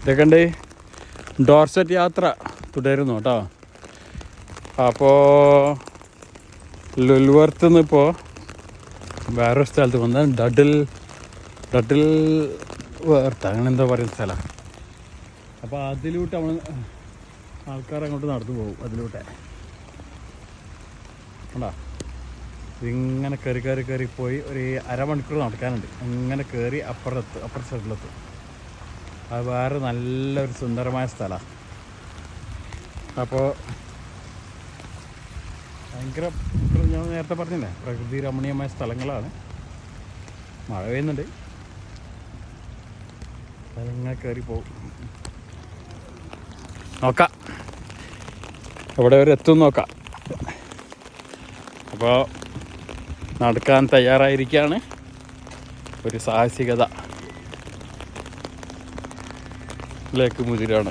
ഇതൊക്കെ ഉണ്ട്. ഡോർസെറ്റ് യാത്ര തുടരുന്നു കേട്ടോ. അപ്പോൾ ലുൽവർത്ത് നിന്ന് ഇപ്പോൾ വേറൊരു സ്ഥലത്ത് വന്നാൽ ഡഡിൽ വേർത്ത് അങ്ങനെ എന്താ പറയുന്ന സ്ഥലം. അപ്പോൾ അതിലൂട്ട് നമ്മൾ ആൾക്കാർ അങ്ങോട്ട് നടന്നു പോകും. അതിലൂടെ കണ്ടോ, ഇതിങ്ങനെ കയറി പോയി ഒരു അരമണിക്കൂർ നടക്കാനുണ്ട്. അങ്ങനെ കയറി അപ്പുറ സൈഡിലെത്തും. അത് വേറെ നല്ലൊരു സുന്ദരമായ സ്ഥലമാണ്. അപ്പോൾ ഭയങ്കര, ഞാൻ നേരത്തെ പറഞ്ഞില്ലേ, പ്രകൃതി രമണീയമായ സ്ഥലങ്ങളാണ്. മഴ പെയ്യുന്നുണ്ട്, അതിങ്ങനെ കയറി പോകും. നോക്കാം എവിടെ വരെ എത്തും നോക്കാം. അപ്പോൾ നടക്കാൻ തയ്യാറായിരിക്കുകയാണ്. ഒരു സാഹസികത ലേക്ക് മുതിരാണ്.